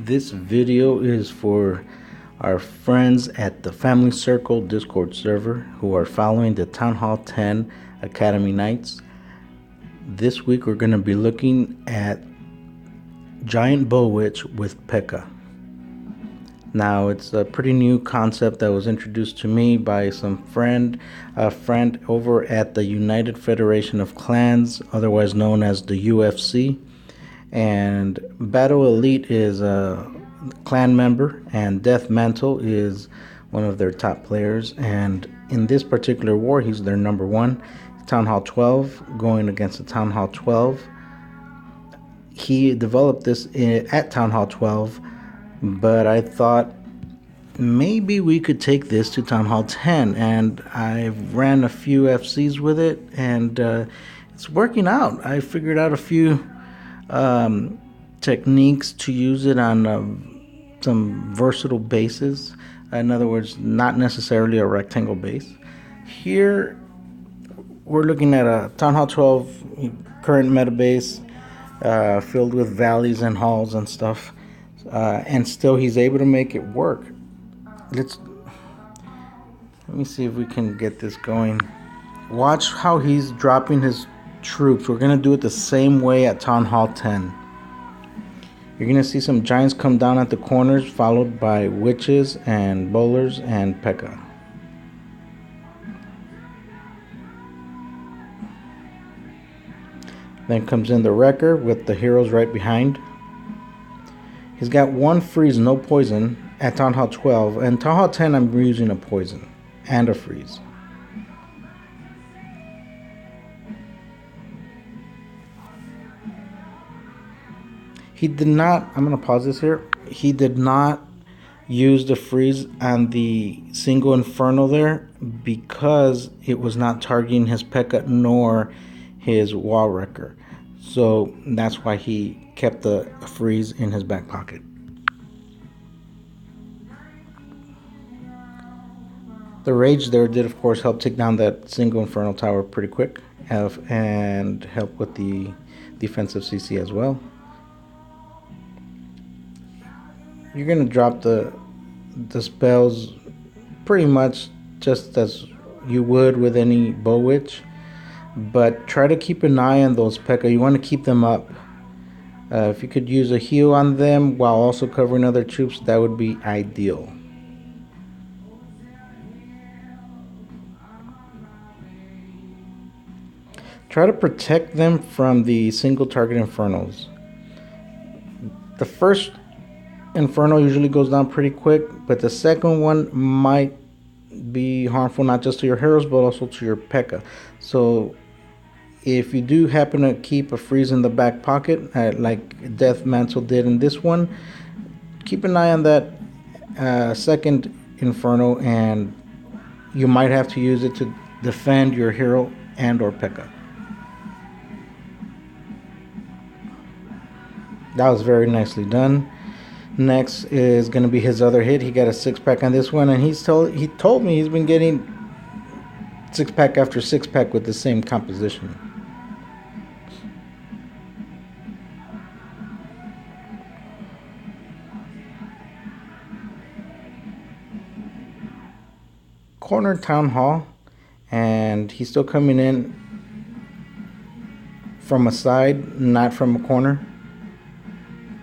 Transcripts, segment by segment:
This video is for our friends at the Family Circle Discord server who are following the Town Hall 10 Academy Knights. This week we're going to be looking at Giant Gibowitch with pekka. Now it's a pretty new concept that was introduced to me by a friend over at the United Federation of Clans, otherwise known as the UFC. And Battle Elite is a clan member, and Deathmantel is one of their top players. And in this particular war, he's their number one. Town Hall 12 going against the Town Hall 12. He developed this at Town Hall 12, but I thought maybe we could take this to Town Hall 10, and I've ran a few FCs with it, and it's working out. I figured out a few techniques to use it on some versatile bases. In other words, not necessarily a rectangle base. Here we're looking at a Town Hall 12 current meta base filled with valleys and halls and stuff, and still he's able to make it work. Let me see if we can get this going. Watch how he's dropping his troops. We're going to do it the same way at Town Hall 10. You're going to see some giants come down at the corners, followed by witches and bowlers and pekka. Then comes in the wrecker with the heroes right behind. He's got one freeze, no poison at Town Hall 12, and Town Hall 10 I'm using a poison and a freeze. He did not, I'm going to pause this here, he did not use the freeze on the single inferno there because it was not targeting his pekka nor his wall wrecker. So that's why he kept the freeze in his back pocket. The rage there did of course help take down that single inferno tower pretty quick and help with the defensive CC as well. You're going to drop the spells pretty much just as you would with any Gibowitch, but try to keep an eye on those pekka. You want to keep them up. If you could use a heal on them while also covering other troops, that would be ideal. Try to protect them from the single target infernos. The first inferno usually goes down pretty quick, but the second one might be harmful not just to your heroes but also to your pekka. So if you do happen to keep a freeze in the back pocket, like Deathmantel did in this one, keep an eye on that second inferno, and you might have to use it to defend your hero and or pekka. That was very nicely done. Next is going to be his other hit. He got a 6-pack on this one, and he told me he's been getting 6-pack after 6-pack with the same composition. Corner Town Hall, and he's still coming in from a side, not from a corner.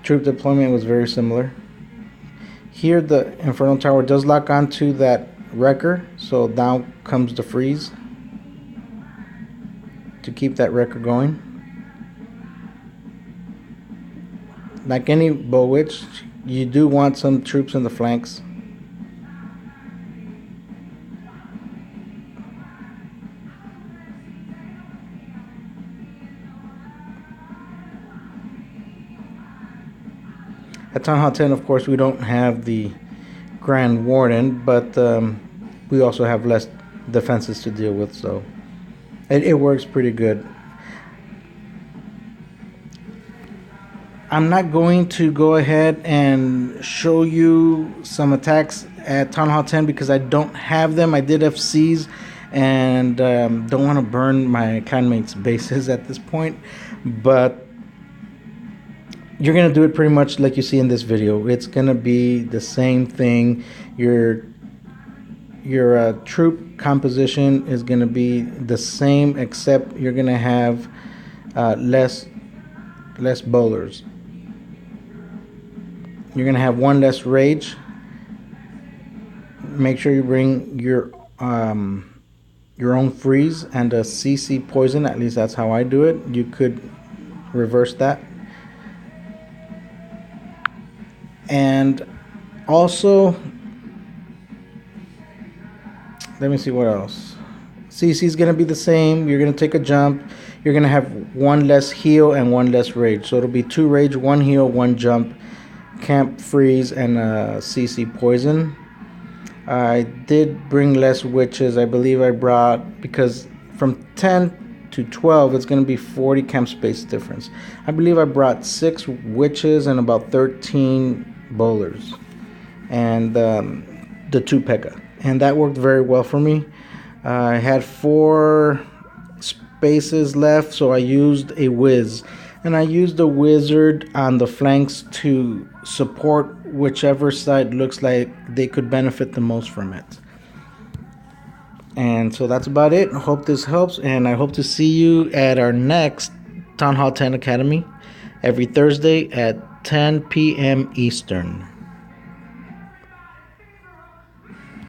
Troop deployment was very similar. Here the Inferno Tower does lock onto that wrecker, so down comes the freeze to keep that wrecker going. Like any Gibowitch, you do want some troops in the flanks. At Town Hall 10, of course, we don't have the Grand Warden, but we also have less defenses to deal with, so it works pretty good. I'm not going to go ahead and show you some attacks at Town Hall 10 because I don't have them. I did FCs and don't want to burn my clanmates' bases at this point, but you're gonna do it pretty much like you see in this video. It's gonna be the same thing. Your troop composition is gonna be the same, except you're gonna have less bowlers. You're gonna have one less rage. Make sure you bring your own freeze and a CC poison. At least that's how I do it. You could reverse that. And also, let me see what else. CC is gonna be the same. You're gonna take a jump. You're gonna have one less heal and one less rage. So it'll be 2 rage, 1 heal, 1 jump, camp freeze, and CC poison. I did bring less witches. I believe I brought, because from 10 to 12 it's going to be 40 camp space difference. I believe I brought 6 witches and about 13 bowlers and the 2 pekka, and that worked very well for me. I had 4 spaces left, so I used a whiz, and I used a wizard on the flanks to support whichever side looks like they could benefit the most from it. And so that's about it. I hope this helps, and I hope to see you at our next Town Hall 10 Academy every Thursday at 10 p.m. Eastern.